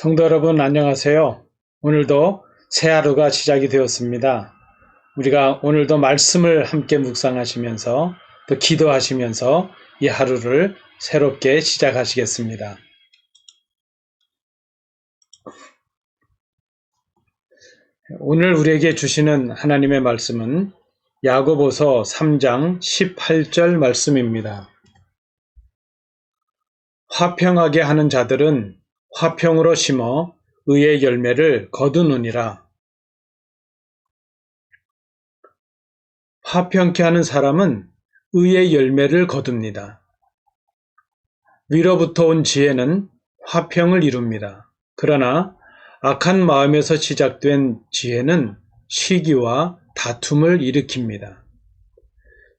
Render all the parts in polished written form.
성도 여러분 안녕하세요. 오늘도 새 하루가 시작이 되었습니다. 우리가 오늘도 말씀을 함께 묵상하시면서 또 기도하시면서 이 하루를 새롭게 시작하시겠습니다. 오늘 우리에게 주시는 하나님의 말씀은 야고보서 3장 18절 말씀입니다. 화평하게 하는 자들은 화평으로 심어 의의 열매를 거두느니라. 화평케 하는 사람은 의의 열매를 거둡니다. 위로부터 온 지혜는 화평을 이룹니다. 그러나 악한 마음에서 시작된 지혜는 시기와 다툼을 일으킵니다.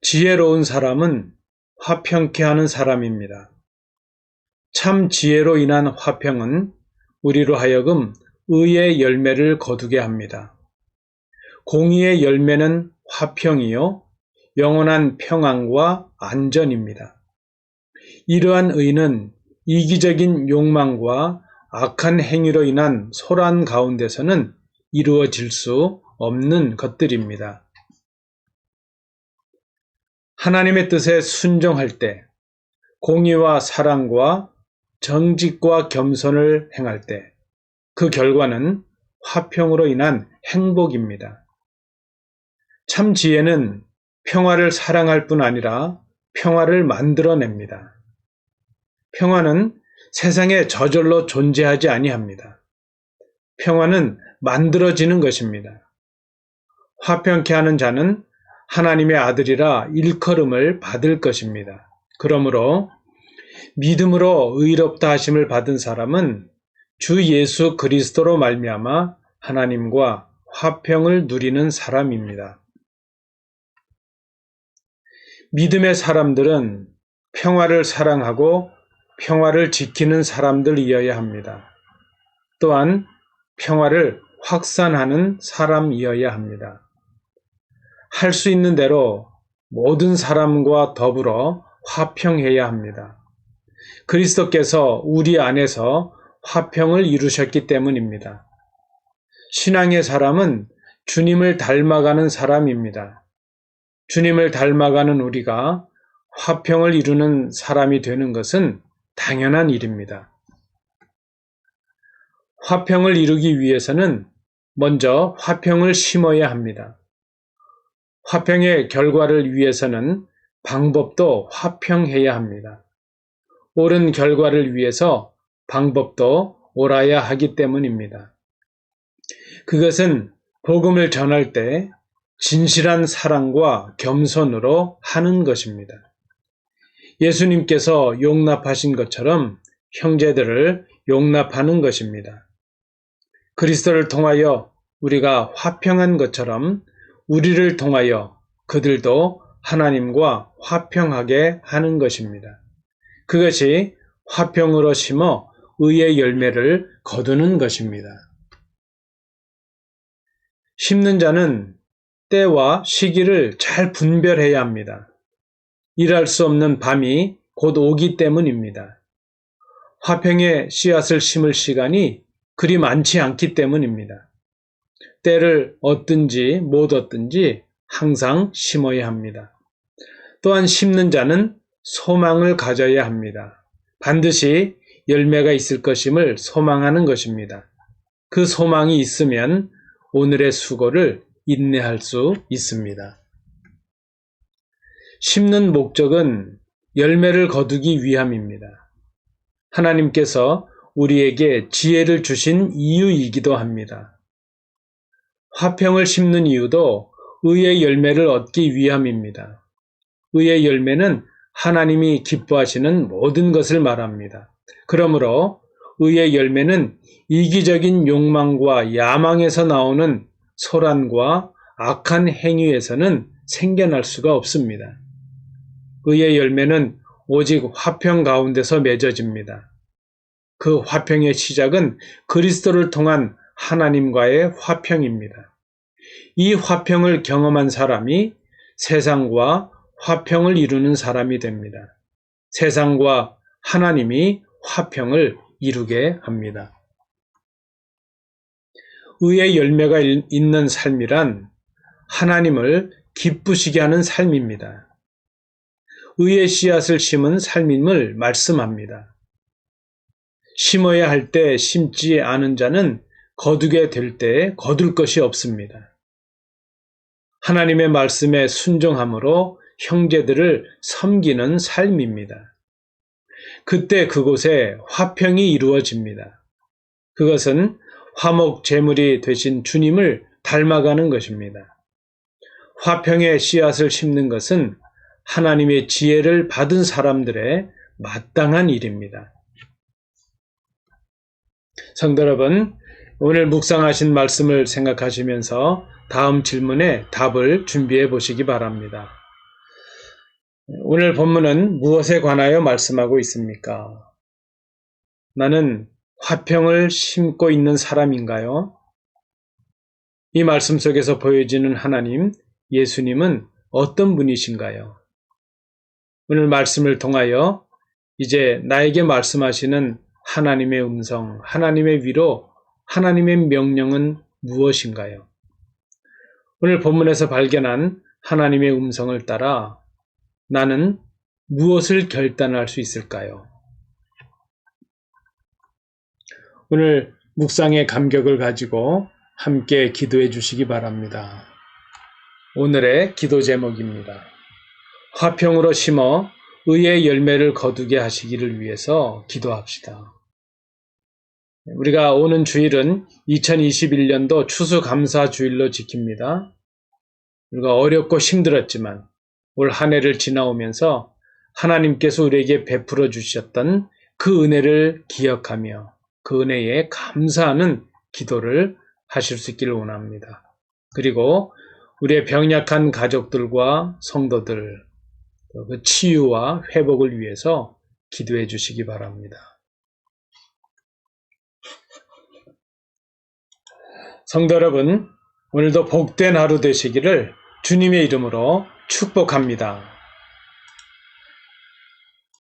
지혜로운 사람은 화평케 하는 사람입니다. 참 지혜로 인한 화평은 우리로 하여금 의의 열매를 거두게 합니다. 공의의 열매는 화평이요, 영원한 평안과 안전입니다. 이러한 의는 이기적인 욕망과 악한 행위로 인한 소란 가운데서는 이루어질 수 없는 것들입니다. 하나님의 뜻에 순종할 때, 공의와 사랑과 정직과 겸손을 행할 때 그 결과는 화평으로 인한 행복입니다. 참 지혜는 평화를 사랑할 뿐 아니라 평화를 만들어냅니다. 평화는 세상에 저절로 존재하지 아니합니다. 평화는 만들어지는 것입니다. 화평케 하는 자는 하나님의 아들이라 일컬음을 받을 것입니다. 그러므로 믿음으로 의롭다 하심을 받은 사람은 주 예수 그리스도로 말미암아 하나님과 화평을 누리는 사람입니다. 믿음의 사람들은 평화를 사랑하고 평화를 지키는 사람들이어야 합니다. 또한 평화를 확산하는 사람이어야 합니다. 할 수 있는 대로 모든 사람과 더불어 화평해야 합니다. 그리스도께서 우리 안에서 화평을 이루셨기 때문입니다. 신앙의 사람은 주님을 닮아가는 사람입니다. 주님을 닮아가는 우리가 화평을 이루는 사람이 되는 것은 당연한 일입니다. 화평을 이루기 위해서는 먼저 화평을 심어야 합니다. 화평의 결과를 위해서는 방법도 화평해야 합니다. 옳은 결과를 위해서 방법도 옳아야 하기 때문입니다. 그것은 복음을 전할 때 진실한 사랑과 겸손으로 하는 것입니다. 예수님께서 용납하신 것처럼 형제들을 용납하는 것입니다. 그리스도를 통하여 우리가 화평한 것처럼 우리를 통하여 그들도 하나님과 화평하게 하는 것입니다. 그것이 화평으로 심어 의의 열매를 거두는 것입니다. 심는 자는 때와 시기를 잘 분별해야 합니다. 일할 수 없는 밤이 곧 오기 때문입니다. 화평의 씨앗을 심을 시간이 그리 많지 않기 때문입니다. 때를 얻든지 못 얻든지 항상 심어야 합니다. 또한 심는 자는 소망을 가져야 합니다. 반드시 열매가 있을 것임을 소망하는 것입니다. 그 소망이 있으면 오늘의 수고를 인내할 수 있습니다. 심는 목적은 열매를 거두기 위함입니다. 하나님께서 우리에게 지혜를 주신 이유이기도 합니다. 화평을 심는 이유도 의의 열매를 얻기 위함입니다. 의의 열매는 하나님이 기뻐하시는 모든 것을 말합니다. 그러므로 의의 열매는 이기적인 욕망과 야망에서 나오는 소란과 악한 행위에서는 생겨날 수가 없습니다. 의의 열매는 오직 화평 가운데서 맺어집니다. 그 화평의 시작은 그리스도를 통한 하나님과의 화평입니다. 이 화평을 경험한 사람이 세상과 화평을 이루는 사람이 됩니다. 세상과 하나님이 화평을 이루게 합니다. 의의 열매가 있는 삶이란 하나님을 기쁘시게 하는 삶입니다. 의의 씨앗을 심은 삶임을 말씀합니다. 심어야 할 때 심지 않은 자는 거두게 될 때 거둘 것이 없습니다. 하나님의 말씀에 순종함으로 형제들을 섬기는 삶입니다. 그때 그곳에 화평이 이루어집니다. 그것은 화목 제물이 되신 주님을 닮아가는 것입니다. 화평의 씨앗을 심는 것은 하나님의 지혜를 받은 사람들의 마땅한 일입니다. 성도 여러분, 오늘 묵상하신 말씀을 생각하시면서 다음 질문에 답을 준비해 보시기 바랍니다. 오늘 본문은 무엇에 관하여 말씀하고 있습니까? 나는 화평을 심고 있는 사람인가요? 이 말씀 속에서 보여지는 하나님, 예수님은 어떤 분이신가요? 오늘 말씀을 통하여 이제 나에게 말씀하시는 하나님의 음성, 하나님의 위로, 하나님의 명령은 무엇인가요? 오늘 본문에서 발견한 하나님의 음성을 따라 나는 무엇을 결단할 수 있을까요? 오늘 묵상의 감격을 가지고 함께 기도해 주시기 바랍니다. 오늘의 기도 제목입니다. 화평으로 심어 의의 열매를 거두게 하시기를 위해서 기도합시다. 우리가 오는 주일은 2021년도 추수감사주일로 지킵니다. 우리가 어렵고 힘들었지만 올 한 해를 지나오면서 하나님께서 우리에게 베풀어 주셨던 그 은혜를 기억하며 그 은혜에 감사하는 기도를 하실 수 있기를 원합니다. 그리고 우리의 병약한 가족들과 성도들, 그 치유와 회복을 위해서 기도해 주시기 바랍니다. 성도 여러분, 오늘도 복된 하루 되시기를 주님의 이름으로 축복합니다.